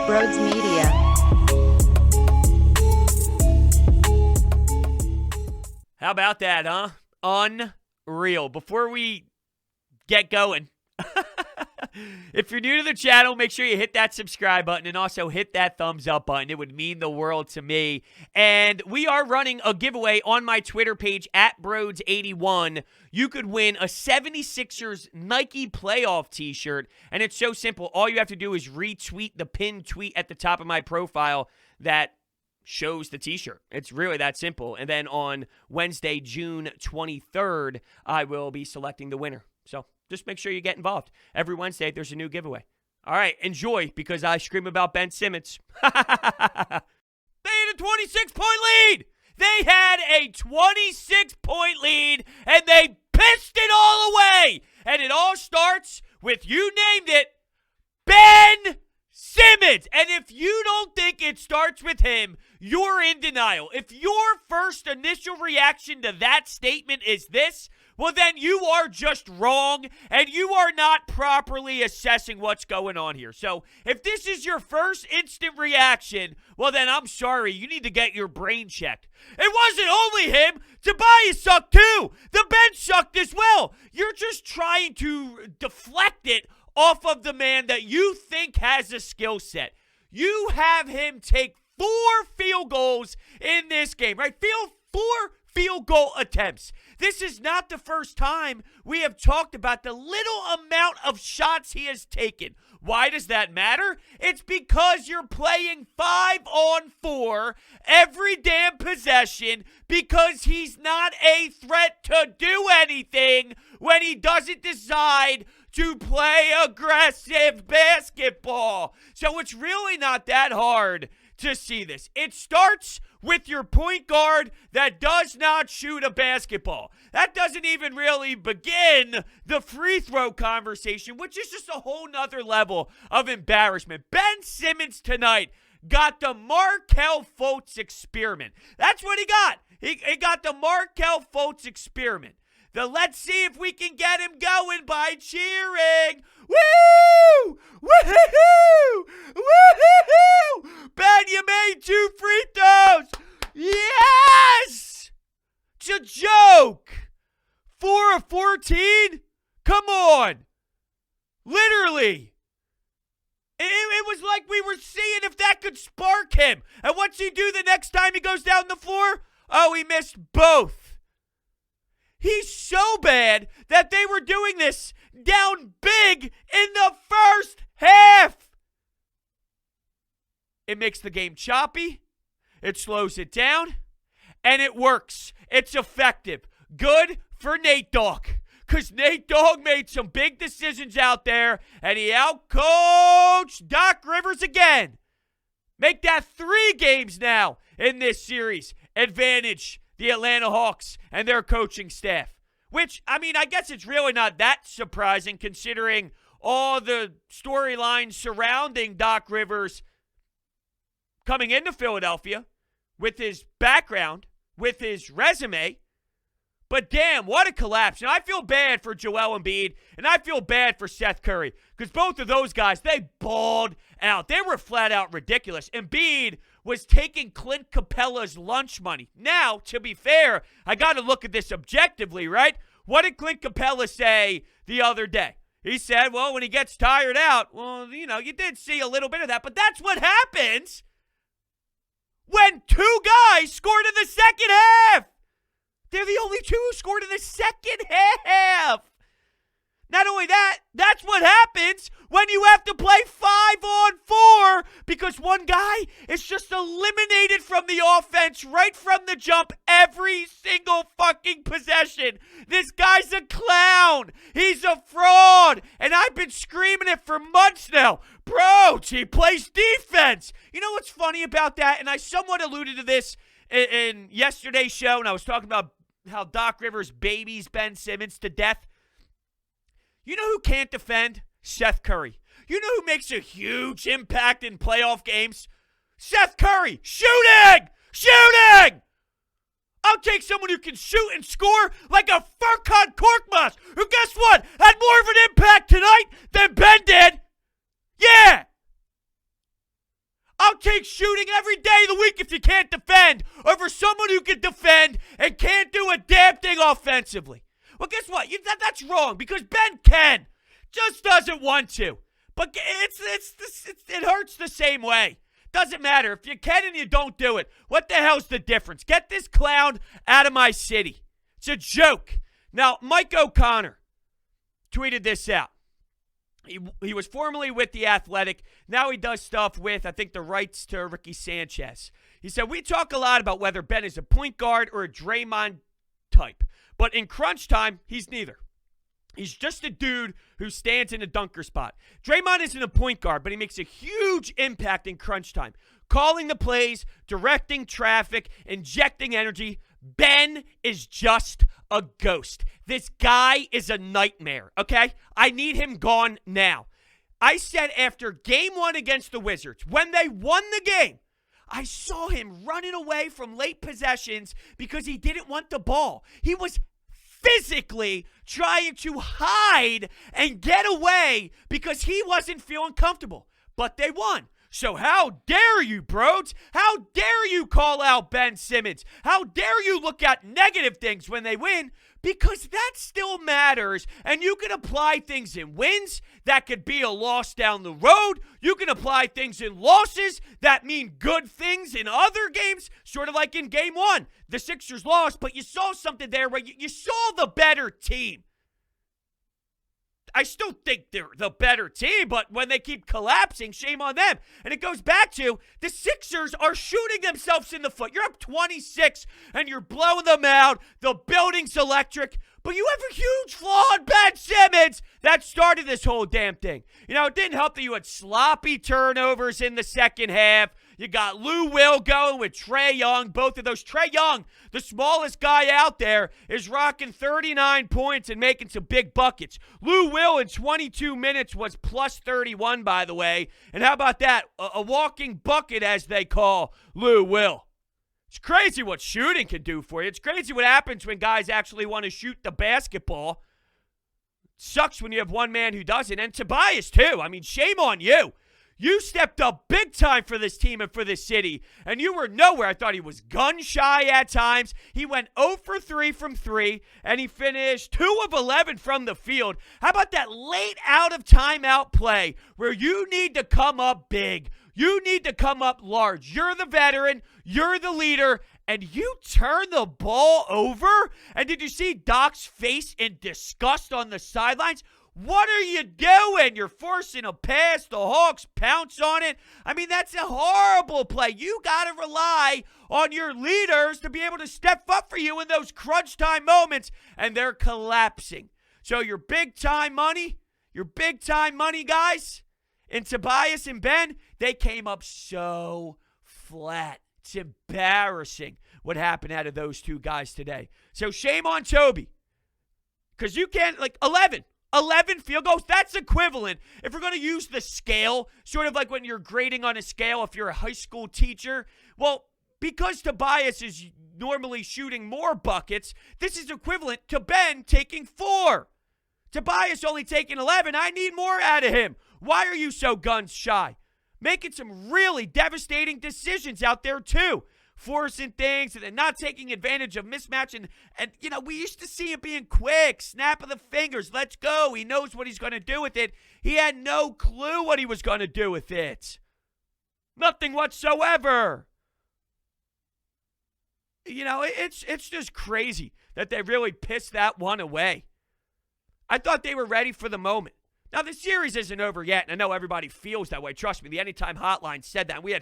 Brodes Media. How about that, huh? Unreal. Before we get going, if you're new to the channel, make sure you hit that subscribe button and also hit that thumbs up button. It would mean the world to me. And we are running a giveaway on my Twitter page at Brodes81. You could win a 76ers Nike playoff t-shirt. And it's so simple. All you have to do is retweet the pinned tweet at the top of my profile that shows the t-shirt. It's really that simple. And then on Wednesday, June 23rd, I will be selecting the winner. So just make sure you get involved. Every Wednesday, there's a new giveaway. All right, enjoy, because I scream about Ben Simmons. They had a 26-point lead. They had a 26-point lead, and they pissed it all away. And it all starts with, you named it, Ben Simmons. And if you don't think it starts with him, you're in denial. If your first initial reaction to that statement is this, well, then you are just wrong, and you are not properly assessing what's going on here. So if this is your first instant reaction, well, then I'm sorry. You need to get your brain checked. It wasn't only him. Tobias sucked too. The bench sucked as well. You're just trying to deflect it off of the man that you think has a skill set. You have him take 4 field goals in this game, right? 4 field goal attempts. This is not the first time we have talked about the little amount of shots he has taken. Why does that matter? It's because you're playing 5-on-4 every damn possession, because he's not a threat to do anything when he doesn't decide to play aggressive basketball. So it's really not that hard to see this. It starts with your point guard that does not shoot a basketball. That doesn't even really begin the free throw conversation, which is just a whole nother level of embarrassment. Ben Simmons tonight got the Markelle Fultz experiment. That's what he got. He got the Markelle Fultz experiment. The let's see if we can get him going by cheering. Woo! Woo-hoo-hoo! Woo-hoo-hoo! Ben, you made 2 free throws. Yes! It's a joke. 4 of 14? Come on. Literally. It was like we were seeing if that could spark him. And what's he do the next time he goes down the floor? Oh, he missed both. He's so bad that they were doing this down big in the first half. It makes the game choppy. It slows it down. And it works. It's effective. Good for Nate Dogg. Because Nate Dogg made some big decisions out there, and he outcoached Doc Rivers again. Make that 3 games now in this series. Advantage the Atlanta Hawks and their coaching staff. Which, I mean, I guess it's really not that surprising considering all the storylines surrounding Doc Rivers coming into Philadelphia with his background, with his resume. But damn, what a collapse. And I feel bad for Joel Embiid, and I feel bad for Seth Curry, because both of those guys, they balled out. They were flat out ridiculous. Embiid was taking Clint Capella's lunch money. Now, to be fair, I got to look at this objectively, right? What did Clint Capella say the other day? He said, well, when he gets tired out, well, you know, you did see a little bit of that, but that's what happens when 2 guys scored in the second half. They're the only 2 who scored in the second half. Not only that, that's what happens when you have to play 5-on-4 because one guy is just eliminated from the offense right from the jump every single fucking possession. This guy's a clown. He's a fraud. And I've been screaming it for months now. Brodes, he plays defense. You know what's funny about that? And I somewhat alluded to this in yesterday's show, and I was talking about how Doc Rivers babies Ben Simmons to death. You know who can't defend? Seth Curry. You know who makes a huge impact in playoff games? Seth Curry. Shooting! Shooting! I'll take someone who can shoot and score like a Furkan Korkmaz, who, guess what, had more of an impact tonight than Ben did. Yeah! I'll take shooting every day of the week if you can't defend over someone who can defend and can't do a damn thing offensively. Well, guess what? That's wrong because Ben can. Just doesn't want to. But it hurts the same way. Doesn't matter. If you can and you don't do it, what the hell's the difference? Get this clown out of my city. It's a joke. Now, Mike O'Connor tweeted this out. He was formerly with The Athletic. Now he does stuff with, I think, the rights to Ricky Sanchez. He said, we talk a lot about whether Ben is a point guard or a Draymond type. But in crunch time, he's neither. He's just a dude who stands in a dunker spot. Draymond isn't a point guard, but he makes a huge impact in crunch time. Calling the plays, directing traffic, injecting energy. Ben is just a ghost. This guy is a nightmare, okay? I need him gone now. I said after game 1 against the Wizards, when they won the game, I saw him running away from late possessions because he didn't want the ball. He was physically trying to hide and get away because he wasn't feeling comfortable. But they won. So how dare you, Brodes? How dare you call out Ben Simmons? How dare you look at negative things when they win? Because that still matters, and you can apply things in wins that could be a loss down the road. You can apply things in losses that mean good things in other games, sort of like in game 1. The Sixers lost, but you saw something there where you saw the better team. I still think they're the better team, but when they keep collapsing, shame on them. And it goes back to the Sixers are shooting themselves in the foot. You're up 26, and you're blowing them out. The building's electric. But you have a huge flaw in Ben Simmons that started this whole damn thing. You know, it didn't help that you had sloppy turnovers in the second half. You got Lou Will going with Trae Young. Both of those. Trae Young, the smallest guy out there, is rocking 39 points and making some big buckets. Lou Will in 22 minutes was plus 31, by the way. And how about that? A walking bucket, as they call Lou Will. It's crazy what shooting can do for you. It's crazy what happens when guys actually want to shoot the basketball. Sucks when you have one man who doesn't. And Tobias, too. I mean, shame on you. You stepped up big time for this team and for this city, and you were nowhere. I thought he was gun-shy at times. He went 0 for 3 from 3, and he finished 2 of 11 from the field. How about that late out-of-timeout play where you need to come up big? You need to come up large. You're the veteran. You're the leader. And you turn the ball over? And did you see Doc's face in disgust on the sidelines? What are you doing? You're forcing a pass. The Hawks pounce on it. I mean, that's a horrible play. You got to rely on your leaders to be able to step up for you in those crunch time moments, and they're collapsing. So your big-time money, guys, and Tobias and Ben, they came up so flat. It's embarrassing what happened out of those two guys today. So shame on Toby. Because you can't, 11 field goals, that's equivalent. If we're going to use the scale, sort of like when you're grading on a scale if you're a high school teacher, well, because Tobias is normally shooting more buckets, this is equivalent to Ben taking 4. Tobias only taking 11. I need more out of him. Why are you so gun shy? Making some really devastating decisions out there, too. Forcing things and not taking advantage of mismatch. And we used to see him being quick. Snap of the fingers. Let's go. He knows what he's going to do with it. He had no clue what he was going to do with it. Nothing whatsoever. It's just crazy that they really pissed that one away. I thought they were ready for the moment. Now, the series isn't over yet, and I know everybody feels that way. Trust me, the Anytime Hotline said that. We had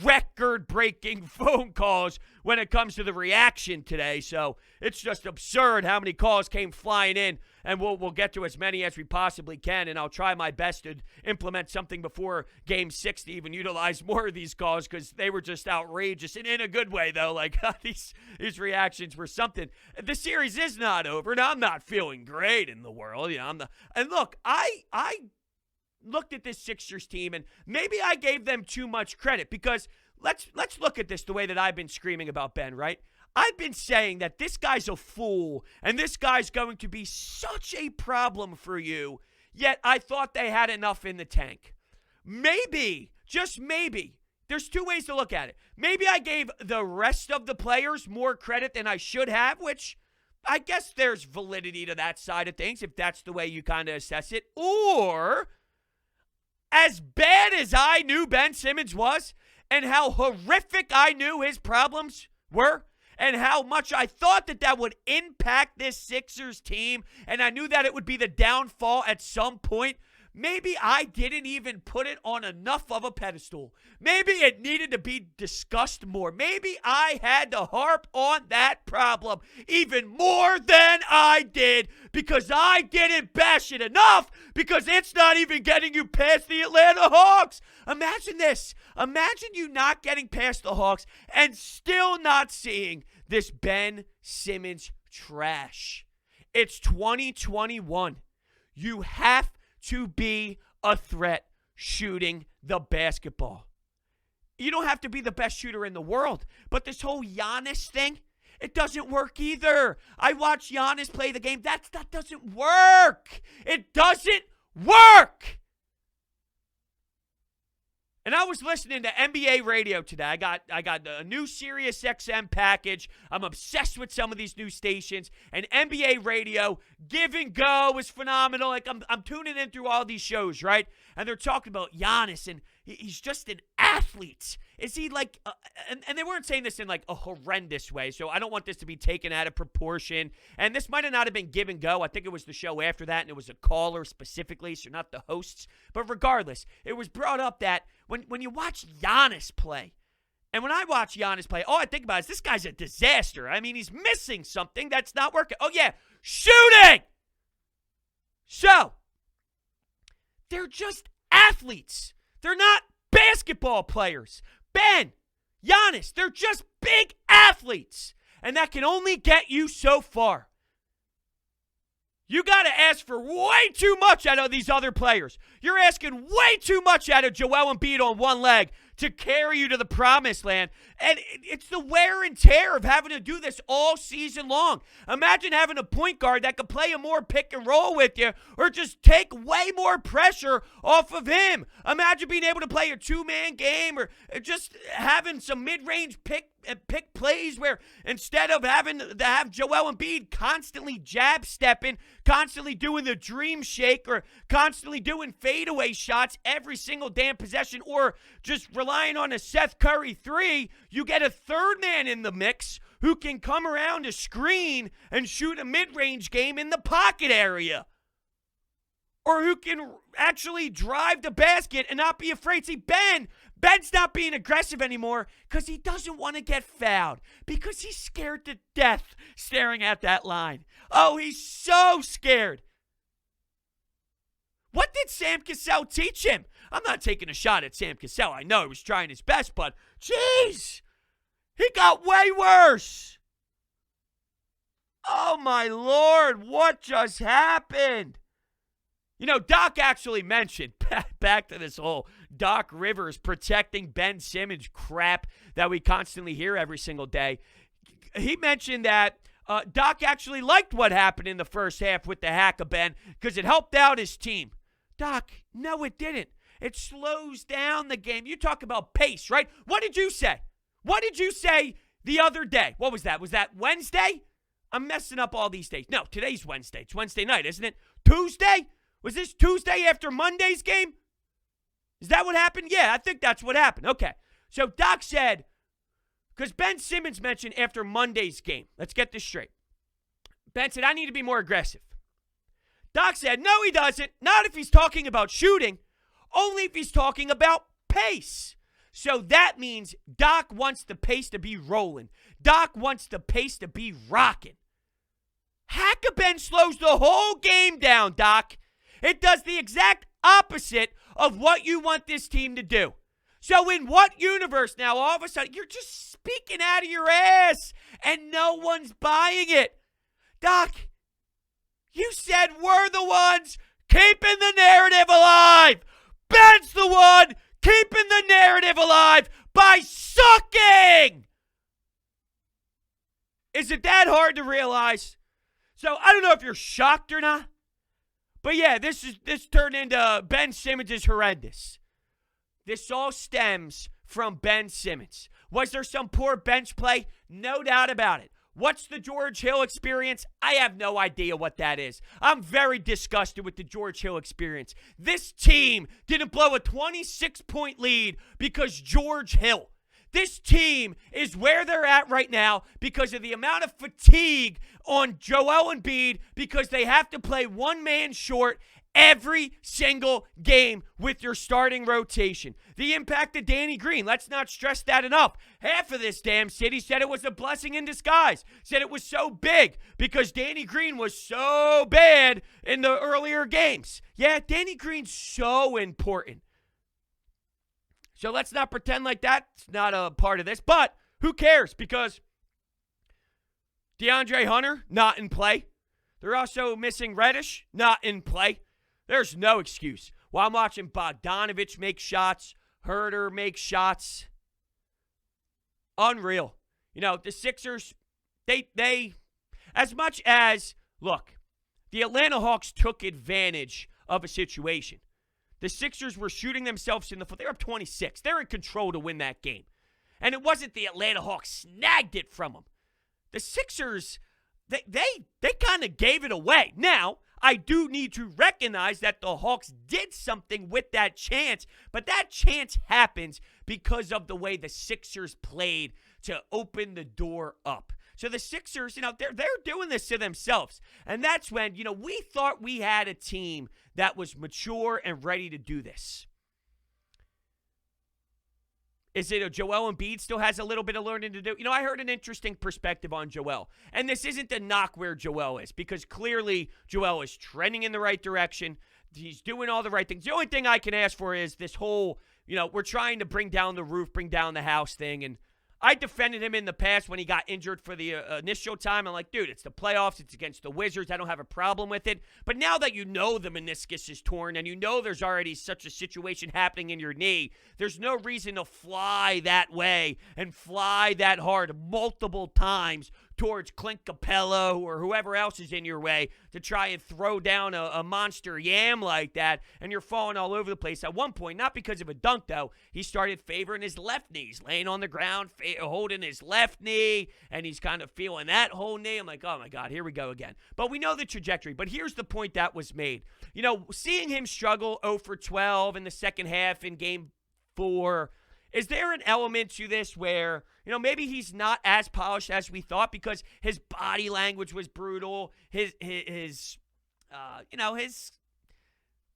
record-breaking phone calls when it comes to the reaction today, so it's just absurd how many calls came flying in, and we'll get to as many as we possibly can, and I'll try my best to implement something before Game 6 to even utilize more of these calls because they were just outrageous, and in a good way, though. These reactions were something. The series is not over, and I'm not feeling great in the world. And look, I looked at this Sixers team, and maybe I gave them too much credit because let's look at this the way that I've been screaming about Ben, right? I've been saying that this guy's a fool, and this guy's going to be such a problem for you, yet I thought they had enough in the tank. Maybe, just maybe, there's two ways to look at it. Maybe I gave the rest of the players more credit than I should have, which I guess there's validity to that side of things if that's the way you kind of assess it. Or, as bad as I knew Ben Simmons was and how horrific I knew his problems were and how much I thought that would impact this Sixers team, and I knew that it would be the downfall at some point, maybe I didn't even put it on enough of a pedestal. Maybe it needed to be discussed more. Maybe I had to harp on that problem even more than I did because I didn't bash it enough because it's not even getting you past the Atlanta Hawks. Imagine this. Imagine you not getting past the Hawks and still not seeing this Ben Simmons trash. It's 2021. You have to be a threat shooting the basketball. You don't have to be the best shooter in the world, but this whole Giannis thing, it doesn't work either. I watched Giannis play the game. That doesn't work. It doesn't work. And I was listening to NBA radio today. I got a new Sirius XM package. I'm obsessed with some of these new stations. And NBA radio, Give and Go is phenomenal. Like I'm tuning in through all these shows, right? And they're talking about Giannis, and he's just an athlete. Is he like, and they weren't saying this in like a horrendous way, so I don't want this to be taken out of proportion. And this might have not have been Give and Go. I think it was the show after that, and it was a caller specifically, so not the hosts. But regardless, it was brought up that when you watch Giannis play, and when I watch Giannis play, all I think about is this guy's a disaster. I mean, he's missing something that's not working. Oh, yeah, shooting! So, they're just athletes. They're not basketball players. Ben, Giannis, they're just big athletes. And that can only get you so far. You got to ask for way too much out of these other players. You're asking way too much out of Joel Embiid on one leg to carry you to the promised land. And it's the wear and tear of having to do this all season long. Imagine having a point guard that could play a more pick and roll with you or just take way more pressure off of him. Imagine being able to play a two-man game or just having some mid-range pick plays where instead of having to have Joel Embiid constantly jab stepping, constantly doing the dream shake or constantly doing fadeaway shots every single damn possession or just relying on a Seth Curry 3, you get a third man in the mix who can come around a screen and shoot a mid-range game in the pocket area. Or who can actually drive the basket and not be afraid. See, Ben's not being aggressive anymore because he doesn't want to get fouled. Because he's scared to death staring at that line. Oh, he's so scared. What did Sam Cassell teach him? I'm not taking a shot at Sam Cassell. I know he was trying his best, but jeez, he got way worse. Oh, my Lord, what just happened? You know, Doc actually mentioned, back to this whole Doc Rivers protecting Ben Simmons crap that we constantly hear every single day. He mentioned that Doc actually liked what happened in the first half with the hack of Ben because it helped out his team. Doc, no, it didn't. It slows down the game. You talk about pace, right? What did you say? What did you say the other day? What was that? Was that Wednesday? I'm messing up all these days. No, today's Wednesday. It's Wednesday night, isn't it? Tuesday? Was this Tuesday after Monday's game? Is that what happened? Yeah, I think that's what happened. Okay. So Doc said, because Ben Simmons mentioned after Monday's game. Let's get this straight. Ben said, I need to be more aggressive. Doc said, no, he doesn't. Not if he's talking about shooting. Only if he's talking about pace. So that means Doc wants the pace to be rolling. Doc wants the pace to be rocking. Hack-a-Ben slows the whole game down, Doc. It does the exact opposite of what you want this team to do. So in what universe now, all of a sudden, you're just speaking out of your ass and no one's buying it? Doc, you said we're the ones keeping the narrative alive. Ben's the one keeping the narrative alive by sucking. Is it that hard to realize? So I don't know if you're shocked or not. But yeah, this turned into Ben Simmons is horrendous. this all stems from Ben Simmons. Was there some poor bench play? No doubt about it. What's the George Hill experience? I have no idea what that is. I'm very disgusted with the George Hill experience. This team didn't blow a 26-point lead because George Hill. This team is where they're at right now because of the amount of fatigue on Joel Embiid because they have to play one man short every single game with your starting rotation. The impact of Danny Green, let's not stress that enough. Half of this damn city said it was a blessing in disguise, said it was so big because Danny Green was so bad in the earlier games. Yeah, Danny Green's so important. So let's not pretend like that's not a part of this, but who cares because DeAndre Hunter, not in play. They're also missing Reddish, not in play. There's no excuse. While I'm watching Bogdanovich make shots, Herter make shots. Unreal. You know, the Sixers, they as much as, look, the Atlanta Hawks took advantage of a situation. The Sixers were shooting themselves in the foot. They're up 26. They're in control to win that game. And it wasn't the Atlanta Hawks snagged it from them. The Sixers, they kind of gave it away. Now, I do need to recognize that the Hawks did something with that chance, but that chance happens because of the way the Sixers played to open the door up. So the Sixers, you know, they're doing this to themselves. And that's when, you know, we thought we had a team that was mature and ready to do this. Is it a Joel Embiid still has a little bit of learning to do? You know, I heard an interesting perspective on Joel. And this isn't to knock where Joel is, because clearly Joel is trending in the right direction. He's doing all the right things. The only thing I can ask for is this whole, you know, we're trying to bring down the roof, bring down the house thing. And I defended him in the past when he got injured for the initial time. I'm like, dude, it's the playoffs. It's against the Wizards. I don't have a problem with it. But now that you know the meniscus is torn and you know there's already such a situation happening in your knee, there's no reason to fly that way and fly that hard multiple times towards Clint Capella or whoever else is in your way to try and throw down a monster yam like that, and you're falling all over the place. At one point, not because of a dunk, though, he started favoring his left knee. He's laying on the ground, holding his left knee, and he's kind of feeling that whole knee. I'm like, oh, my God, here we go again. But we know the trajectory. But here's the point that was made. You know, seeing him struggle 0 for 12 in the second half in Game 4, is there an element to this where, you know, maybe he's not as polished as we thought because his body language was brutal, his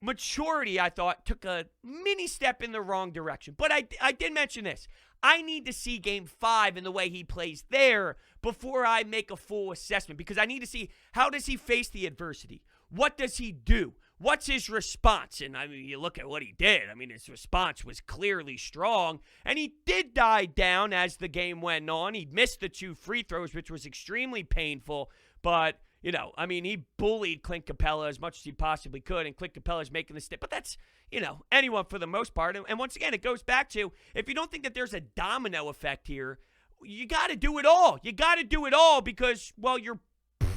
maturity, I thought, took a mini step in the wrong direction. But I did mention this. I need to see Game 5 and the way he plays there before I make a full assessment, because I need to see, how does he face the adversity? What does he do? What's his response? And, I mean, you look at what he did. I mean, his response was clearly strong. And he did die down as the game went on. He missed the 2 free throws, which was extremely painful. But, you know, I mean, he bullied Clint Capella as much as he possibly could. And Clint Capella's making the step. But that's, you know, anyone for the most part. And once again, it goes back to, if you don't think that there's a domino effect here, you got to do it all. You got to do it all because, well, you're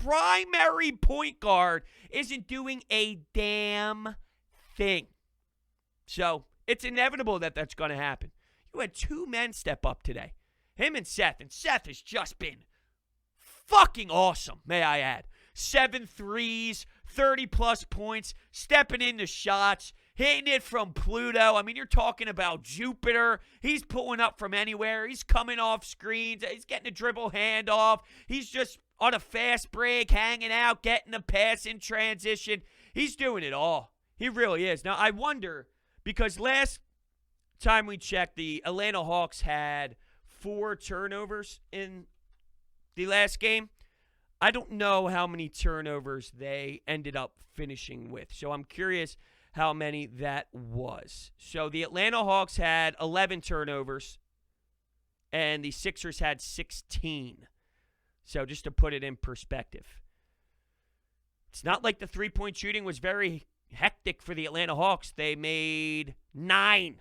primary point guard isn't doing a damn thing. So it's inevitable that that's going to happen. You had 2 men step up today, him and Seth has just been fucking awesome, may I add. 7 threes, 30-plus points, stepping into shots, hitting it from Pluto. I mean, you're talking about Jupiter. He's pulling up from anywhere. He's coming off screens. He's getting a dribble handoff. He's just on a fast break, hanging out, getting a pass in transition. He's doing it all. He really is. Now, I wonder, because last time we checked, the Atlanta Hawks had 4 turnovers in the last game. I don't know how many turnovers they ended up finishing with. So I'm curious how many that was. So the Atlanta Hawks had 11 turnovers, and the Sixers had 16. So just to put it in perspective. It's not like the three-point shooting was very hectic for the Atlanta Hawks. They made 9,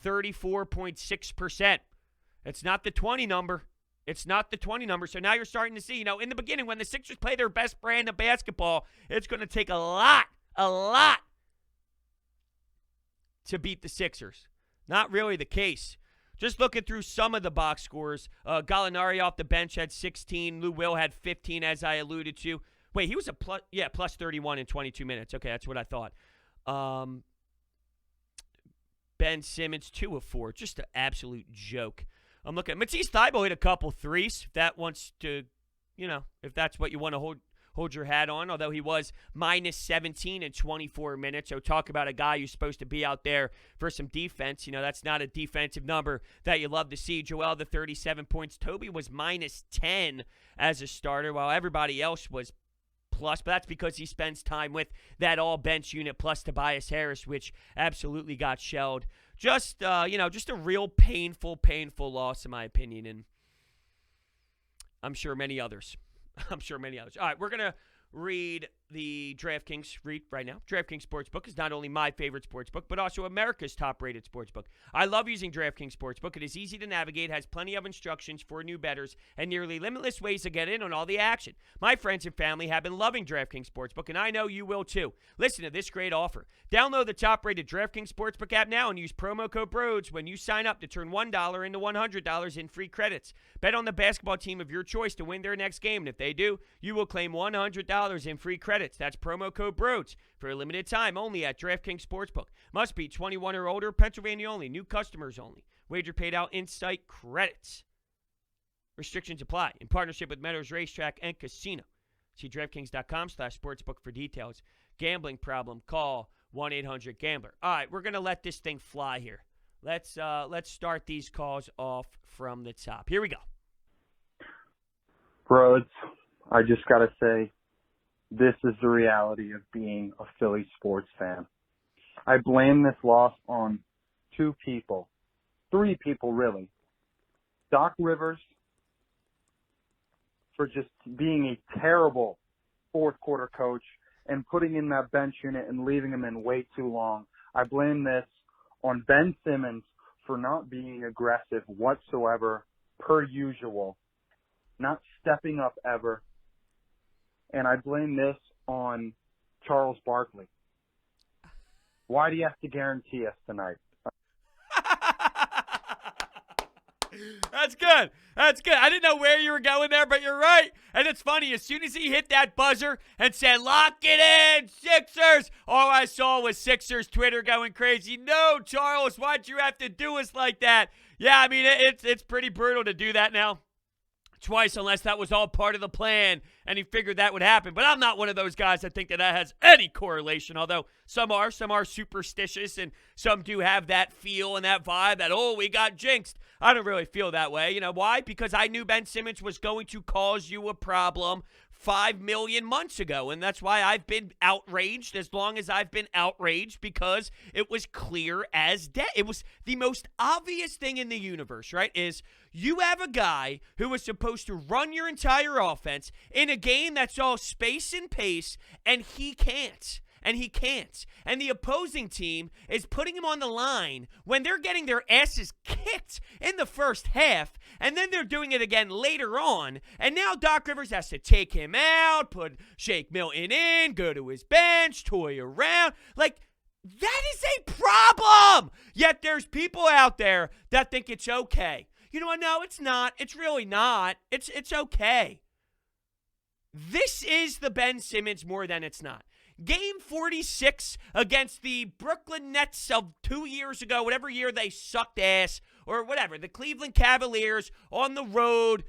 34.6%. It's not the 20 number. It's not the 20 number. So now you're starting to see, you know, in the beginning when the Sixers play their best brand of basketball, it's going to take a lot to beat the Sixers. Not really the case. Just looking through some of the box scores, Gallinari off the bench had 16. Lou Will had 15, as I alluded to. Wait, he was plus 31 in 22 minutes. Okay, that's what I thought. Ben Simmons, 2 of 4. Just an absolute joke. I'm looking. Matisse Thybulle hit a couple threes. If that wants to, if that's what you want to hold your hat on, although he was minus 17 in 24 minutes. So talk about a guy who's supposed to be out there for some defense. That's not a defensive number that you love to see. Joel, the 37 points. Toby was minus 10 as a starter, while everybody else was plus, but that's because he spends time with that all-bench unit plus Tobias Harris, which absolutely got shelled. Just a real painful loss in my opinion, and I'm sure many others. All right, we're going to read the DraftKings read right now. DraftKings Sportsbook is not only my favorite sportsbook, but also America's top-rated sportsbook. I love using DraftKings Sportsbook. It is easy to navigate, has plenty of instructions for new bettors, and nearly limitless ways to get in on all the action. My friends and family have been loving DraftKings Sportsbook, and I know you will too. Listen to this great offer. Download the top-rated DraftKings Sportsbook app now and use promo code Brodes when you sign up to turn $1 into $100 in free credits. Bet on the basketball team of your choice to win their next game, and if they do, you will claim $100 in free credits. That's promo code Brodes for a limited time only at DraftKings Sportsbook. Must be 21 or older, Pennsylvania only, new customers only. Wager paid out in site credits. Restrictions apply in partnership with Meadows Racetrack and Casino. See DraftKings.com/sportsbook for details. Gambling problem, call 1-800-GAMBLER. All right, we're going to let this thing fly here. Let's start these calls off from the top. Here we go. Brodes, I just got to say, this is the reality of being a Philly sports fan. I blame this loss on 2 people, 3 people really. Doc Rivers for just being a terrible fourth quarter coach and putting in that bench unit and leaving him in way too long. I blame this on Ben Simmons for not being aggressive whatsoever, per usual, not stepping up ever. And I blame this on Charles Barkley. Why do you have to guarantee us tonight? That's good. I didn't know where you were going there, but you're right. And it's funny, as soon as he hit that buzzer and said, lock it in, Sixers, all I saw was Sixers Twitter going crazy. No, Charles, why'd you have to do us like that? Yeah, I mean, it's pretty brutal to do that now. Twice, unless that was all part of the plan and he figured that would happen. But I'm not one of those guys that think that has any correlation, although some are superstitious and some do have that feel and that vibe that, we got jinxed. I don't really feel that way. You know why? Because I knew Ben Simmons was going to cause you a problem 5 million months ago, and that's why I've been outraged as long as I've been outraged, because it was clear as day. It was the most obvious thing in the universe, right? Is you have a guy who was supposed to run your entire offense in a game that's all space and pace, and he can't. And he can't. And the opposing team is putting him on the line when they're getting their asses kicked in the first half, and then they're doing it again later on. And now Doc Rivers has to take him out, put Shake Milton in, go to his bench, toy around. Like, that is a problem. Yet there's people out there that think it's okay. You know what? No, it's not. It's really not. It's okay. This is the Ben Simmons more than it's not. Game 46 against the Brooklyn Nets of 2 years ago, whatever year they sucked ass, or whatever, the Cleveland Cavaliers on the road,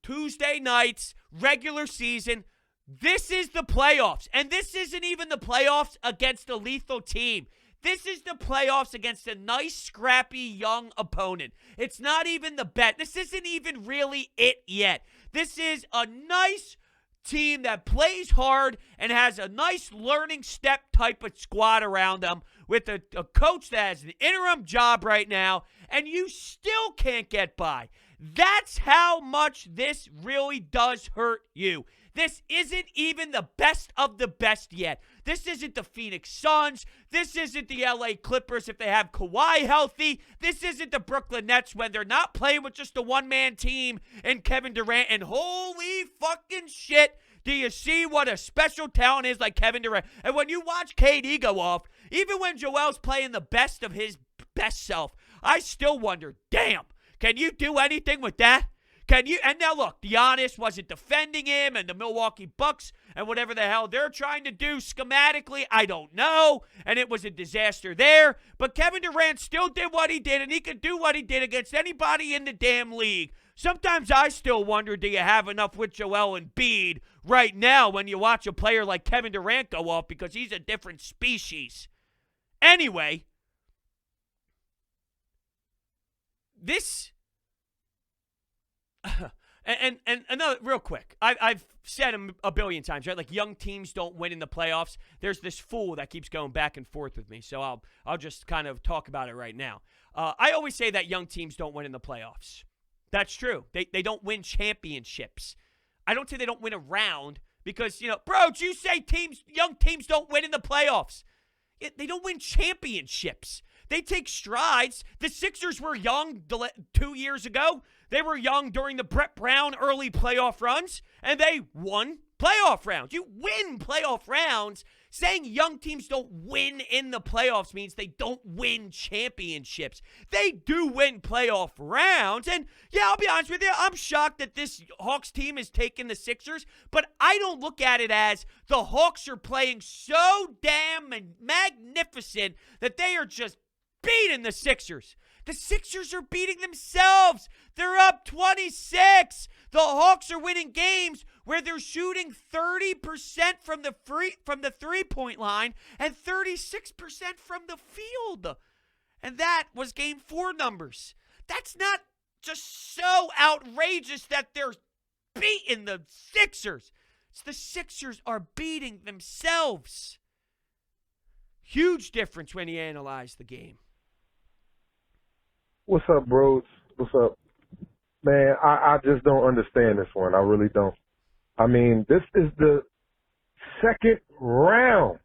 Tuesday nights, regular season. This is the playoffs, and this isn't even the playoffs against a lethal team. This is the playoffs against a nice, scrappy, young opponent. It's not even the bet. This isn't even really it yet. This is a nice team that plays hard and has a nice learning step type of squad around them with a coach that has an interim job right now, and you still can't get by. That's how much this really does hurt you. This isn't even the best of the best yet. This isn't the Phoenix Suns. This isn't the LA Clippers if they have Kawhi healthy. This isn't the Brooklyn Nets when they're not playing with just a one-man team and Kevin Durant. And holy fucking shit, do you see what a special talent is like Kevin Durant? And when you watch KD go off, even when Joel's playing the best of his best self, I still wonder, damn, can you do anything with that? Can you? And now look, Giannis wasn't defending him, and the Milwaukee Bucks and whatever the hell they're trying to do schematically, I don't know. And it was a disaster there. But Kevin Durant still did what he did, and he could do what he did against anybody in the damn league. Sometimes I still wonder, do you have enough with Joel Embiid right now when you watch a player like Kevin Durant go off, because he's a different species. Anyway, this... And another, real quick, I've said a billion times, right? Like, young teams don't win in the playoffs. There's this fool that keeps going back and forth with me, so I'll just kind of talk about it right now. I always say that young teams don't win in the playoffs. That's true. They don't win championships. I don't say they don't win a round because, Brodes, you say young teams don't win in the playoffs. They don't win championships. They take strides. The Sixers were young 2 years ago. They were young during the Brett Brown early playoff runs, and they won playoff rounds. You win playoff rounds. Saying young teams don't win in the playoffs means they don't win championships. They do win playoff rounds, and yeah, I'll be honest with you, I'm shocked that this Hawks team is taking the Sixers, but I don't look at it as the Hawks are playing so damn magnificent that they are just beating the Sixers. The Sixers are beating themselves. They're up 26. The Hawks are winning games where they're shooting 30% from the three-point line and 36% from the field. And that was game 4 numbers. That's not just so outrageous that they're beating the Sixers. It's the Sixers are beating themselves. Huge difference when you analyze the game. What's up, Brodes? What's up? Man, I just don't understand this one. I really don't. I mean, this is the second round.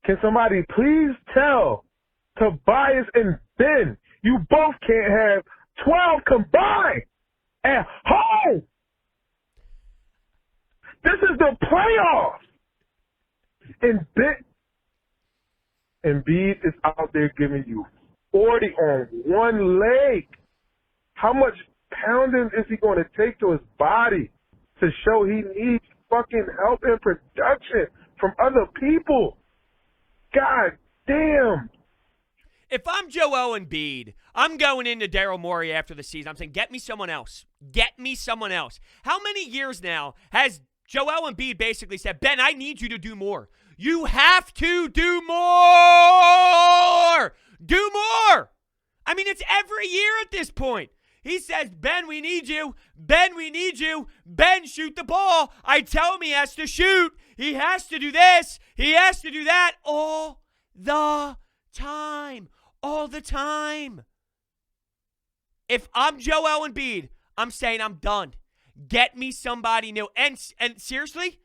Can somebody please tell Tobias and Ben, you both can't have 12 combined at home? This is the playoffs. And Embiid is out there giving you 40 on one leg. How much pounding is he going to take to his body to show he needs fucking help and production from other people? God damn. If I'm Joel Embiid, I'm going into Daryl Morey after the season. I'm saying, get me someone else. Get me someone else. How many years now has Joel Embiid basically said, Ben, I need you to do more. You have to do more. Do more. I mean, it's every year at this point. He says, Ben, we need you. Ben, we need you. Ben, shoot the ball. I tell him he has to shoot. He has to do this. He has to do that all the time. All the time. If I'm Joel Embiid, I'm saying I'm done. Get me somebody new. And seriously,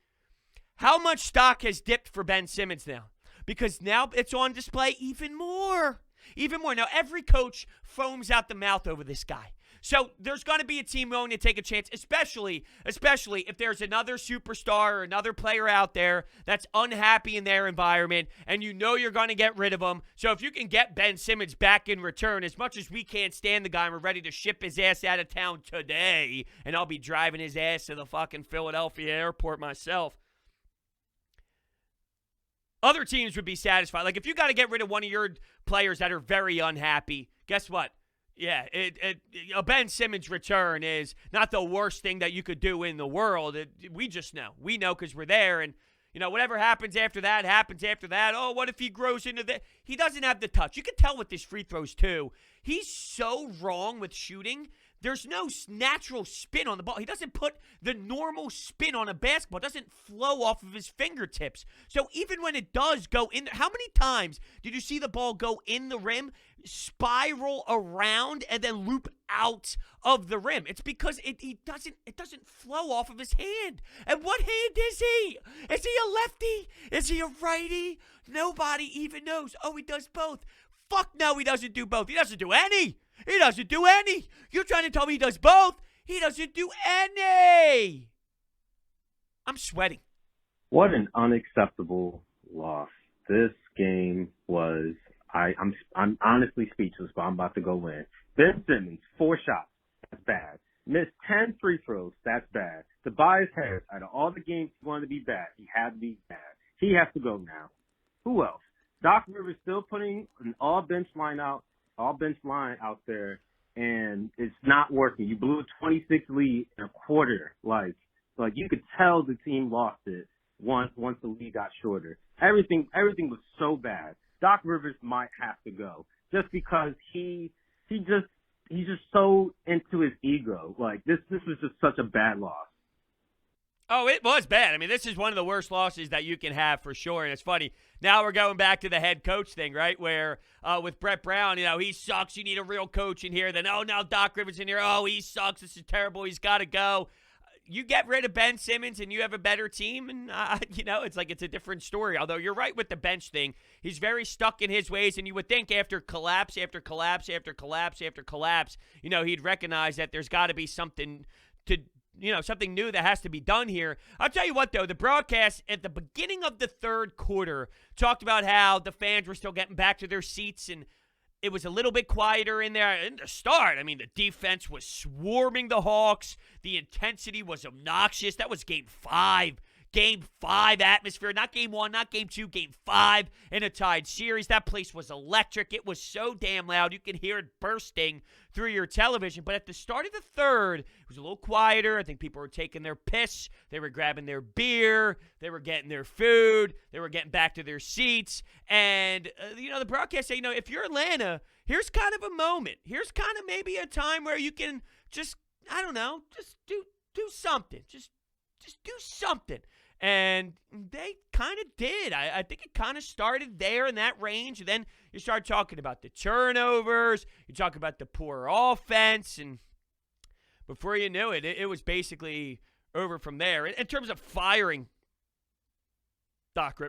how much stock has dipped for Ben Simmons now? Because now it's on display even more. Even more. Now, every coach foams out the mouth over this guy. So there's going to be a team willing to take a chance, especially if there's another superstar or another player out there that's unhappy in their environment, and you know you're going to get rid of them. So if you can get Ben Simmons back in return, as much as we can't stand the guy and we're ready to ship his ass out of town today, and I'll be driving his ass to the fucking Philadelphia airport myself, other teams would be satisfied. Like, if you got to get rid of one of your players that are very unhappy, guess what? Yeah, a Ben Simmons return is not the worst thing that you could do in the world. We just know. We know because we're there. And, whatever happens after that, happens after that. Oh, what if he grows into that? He doesn't have the touch. You can tell with his free throws, too. He's so wrong with shooting. There's no natural spin on the ball. He doesn't put the normal spin on a basketball. It doesn't flow off of his fingertips. So even when it does go in, how many times did you see the ball go in the rim, spiral around, and then loop out of the rim? It's because it doesn't flow off of his hand. And what hand is he? Is he a lefty? Is he a righty? Nobody even knows. Oh, he does both. Fuck no, he doesn't do both. He doesn't do any. He doesn't do any. You're trying to tell me he does both? He doesn't do any. I'm sweating. What an unacceptable loss this game was. I'm honestly speechless, but I'm about to go in. Ben Simmons, 4 shots. That's bad. Missed 10 free throws. That's bad. Tobias Harris, out of all the games he wanted to be bad, he had to be bad. He has to go now. Who else? Doc Rivers still putting an all bench line out there, and it's not working. You blew a 26 lead in a quarter. Like you could tell the team lost it once the lead got shorter. Everything was so bad. Doc Rivers might have to go just because he's just so into his ego. Like this was just such a bad loss. Oh, it was bad. I mean, this is one of the worst losses that you can have for sure. And it's funny. Now we're going back to the head coach thing, right? Where with Brett Brown, he sucks. You need a real coach in here. Then, now Doc Rivers in here. Oh, he sucks. This is terrible. He's got to go. You get rid of Ben Simmons and you have a better team. And, it's like it's a different story. Although you're right with the bench thing. He's very stuck in his ways. And you would think after collapse, after collapse, after collapse, after collapse, he'd recognize that there's got to be something to something new that has to be done here. I'll tell you what, though, the broadcast at the beginning of the third quarter talked about how the fans were still getting back to their seats and it was a little bit quieter in there. In the start, I mean, the defense was swarming the Hawks. The intensity was obnoxious. That was Game 5. Game 5 atmosphere. Not Game 1, not Game 2, Game 5 in a tied series. That place was electric. It was so damn loud. You could hear it bursting through your television. But at the start of the third, it was a little quieter. I think people were taking their piss. They were grabbing their beer. They were getting their food. They were getting back to their seats. And, the broadcast said, if you're Atlanta, here's kind of a moment. Here's kind of maybe a time where you can just do something. Just do something. And they kind of did. I think it kind of started there in that range. And then you start talking about the turnovers. You talk about the poor offense. And before you knew it, it was basically over from there. In terms of firing Doc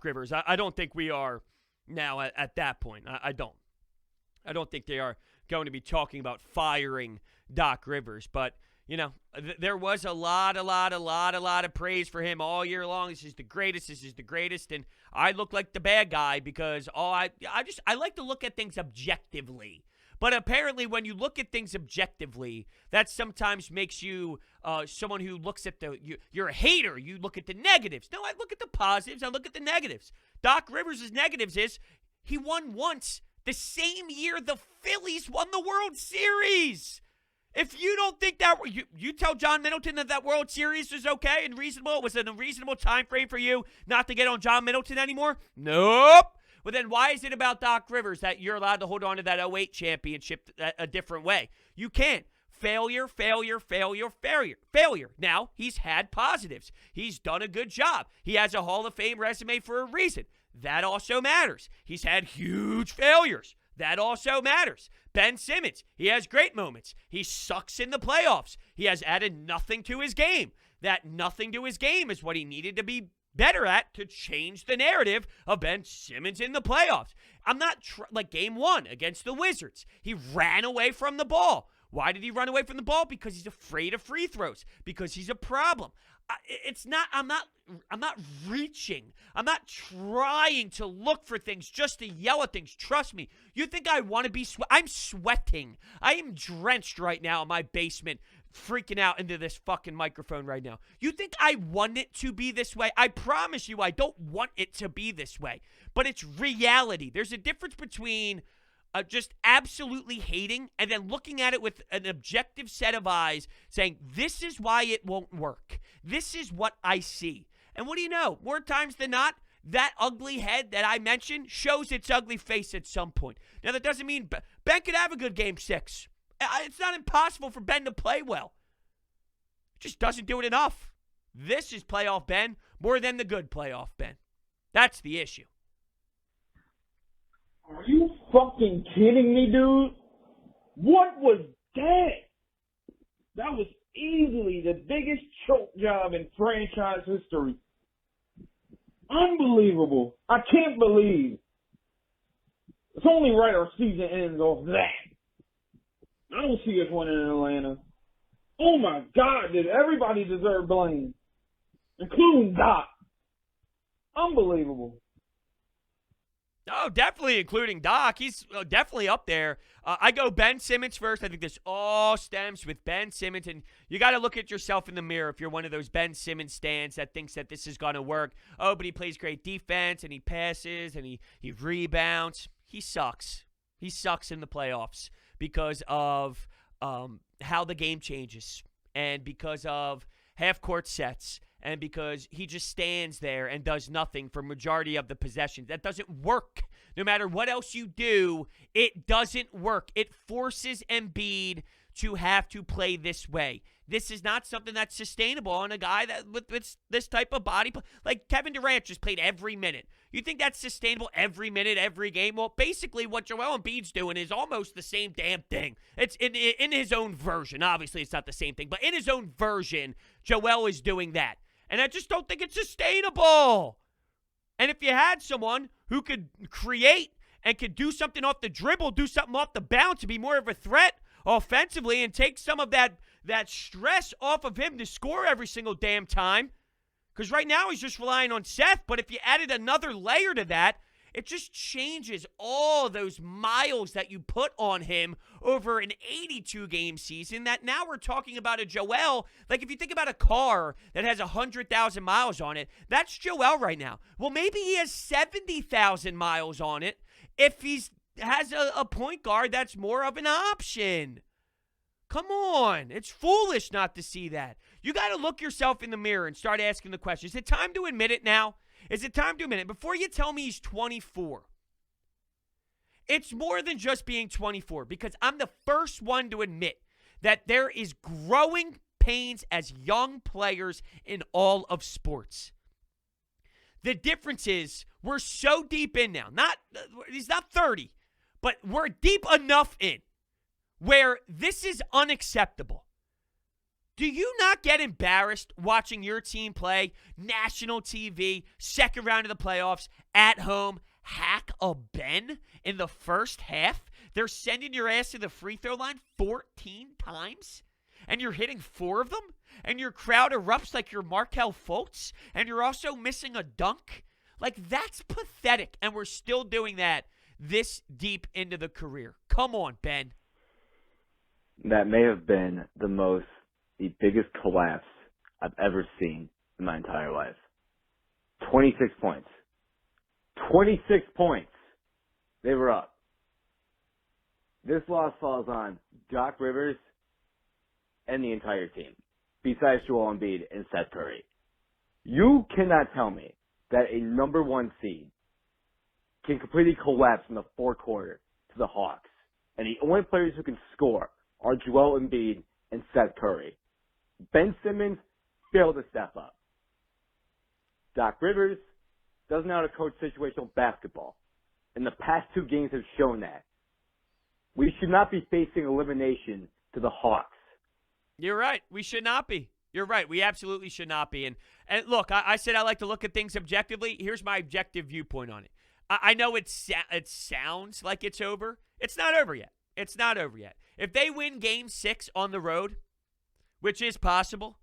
Rivers, I don't think we are now at that point. I don't. I don't think they are going to be talking about firing Doc Rivers. But there was a lot of praise for him all year long. This is the greatest. And I look like the bad guy because I like to look at things objectively. But apparently when you look at things objectively, that sometimes makes you someone who looks at you're a hater. You look at the negatives. No, I look at the positives. I look at the negatives. Doc Rivers' negatives is he won once the same year the Phillies won the World Series. If you don't think that, you tell John Middleton that World Series is okay and reasonable, it was in a reasonable time frame for you not to get on John Middleton anymore? Nope. Well, then why is it about Doc Rivers that you're allowed to hold on to that 08 championship a different way? You can't. Failure. Now, he's had positives. He's done a good job. He has a Hall of Fame resume for a reason. That also matters. He's had huge failures. That also matters. Ben Simmons, he has great moments. He sucks in the playoffs. He has added nothing to his game. That nothing to his game is what he needed to be better at to change the narrative of Ben Simmons in the playoffs. I'm not like Game 1 against the Wizards. He ran away from the ball. Why did he run away from the ball? Because he's afraid of free throws. Because he's a problem. I'm not reaching. I'm not trying to look for things just to yell at things. Trust me. You think I want to be I'm sweating. I am drenched right now in my basement, freaking out into this fucking microphone right now. You think I want it to be this way? I promise you I don't want it to be this way. But it's reality. There's a difference between just absolutely hating and then looking at it with an objective set of eyes saying, this is why it won't work. This is what I see. And what do you know? More times than not, that ugly head that I mentioned shows its ugly face at some point. Now, that doesn't mean Ben could have a good Game 6. It's not impossible for Ben to play well. It just doesn't do it enough. This is playoff Ben more than the good playoff Ben. That's the issue. Are you fucking kidding me, dude? What was that? That was easily the biggest choke job in franchise history. Unbelievable. I can't believe. It's only right our season ends off that. I don't see us winning in Atlanta. Oh my God, did everybody deserve blame? Including Doc. Unbelievable. Oh, definitely including Doc. He's definitely up there. I go Ben Simmons first. I think this all stems with Ben Simmons, and you got to look at yourself in the mirror if you're one of those Ben Simmons stands that thinks that this is going to work. Oh, but he plays great defense, and he passes, and he rebounds. He sucks. He sucks in the playoffs because of how the game changes and because of half-court sets. And because he just stands there and does nothing for majority of the possessions. That doesn't work. No matter what else you do, it doesn't work. It forces Embiid to have to play this way. This is not something that's sustainable on a guy that with this type of body. Like Kevin Durant just played every minute. You think that's sustainable every minute, every game? Well, basically what Joel Embiid's doing is almost the same damn thing. It's in his own version. Obviously, it's not the same thing. But in his own version, Joel is doing that. And I just don't think it's sustainable. And if you had someone who could create and could do something off the dribble, do something off the bounce to be more of a threat offensively and take some of that stress off of him to score every single damn time. Because right now he's just relying on Seth. But if you added another layer to that, it just changes all those miles that you put on him over an 82-game season that now we're talking about a Joel. Like if you think about a car that has 100,000 miles on it, that's Joel right now. Well, maybe he has 70,000 miles on it if he has a point guard that's more of an option. Come on. It's foolish not to see that. You got to look yourself in the mirror and start asking the question. Is it time to admit it now? Is it time to admit it? Before you tell me he's 24, it's more than just being 24 because I'm the first one to admit that there is growing pains as young players in all of sports. The difference is we're so deep in now. He's not 30, but we're deep enough in where this is unacceptable. Do you not get embarrassed watching your team play national TV, second round of the playoffs, at home, hack a Ben in the first half? They're sending your ass to the free throw line 14 times, and you're hitting 4 of them, and your crowd erupts like you're Markelle Fultz, and you're also missing a dunk? Like, that's pathetic, and we're still doing that this deep into the career. Come on, Ben. That may have been the biggest collapse I've ever seen in my entire life. 26 points. 26 points. They were up. This loss falls on Doc Rivers and the entire team, besides Joel Embiid and Seth Curry. You cannot tell me that a number 1 seed can completely collapse in the fourth quarter to the Hawks, and the only players who can score are Joel Embiid and Seth Curry. Ben Simmons failed to step up. Doc Rivers doesn't know how to coach situational basketball. And the past 2 games have shown that. We should not be facing elimination to the Hawks. You're right. We should not be. You're right. We absolutely should not be. And look, I said I like to look at things objectively. Here's my objective viewpoint on it. I know it sounds like it's over. It's not over yet. It's not over yet. If they win Game 6 on the road, which is possible,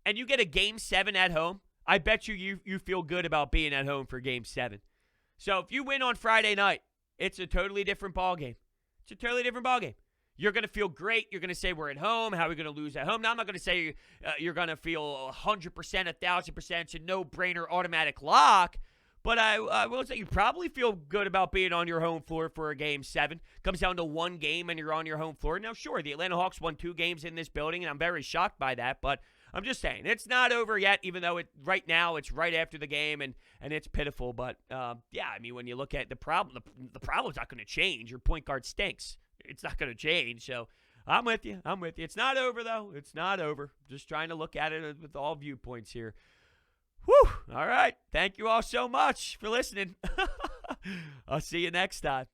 and you get a Game 7 at home, I bet you feel good about being at home for Game 7. So if you win on Friday night, it's a totally different ballgame. It's a totally different ballgame. You're going to feel great. You're going to say we're at home. How are we going to lose at home? Now, I'm not going to say you're going to feel 100%, 1,000%, it's a no-brainer automatic lock. But I will say you probably feel good about being on your home floor for a Game 7. Comes down to 1 game and you're on your home floor. Now, sure, the Atlanta Hawks won 2 games in this building, and I'm very shocked by that. But I'm just saying, it's not over yet, even though right now it's right after the game, and it's pitiful. But, yeah, I mean, when you look at the problem's not going to change. Your point guard stinks. It's not going to change. So I'm with you. It's not over, though. It's not over. Just trying to look at it with all viewpoints here. Whew. All right. Thank you all so much for listening. I'll see you next time.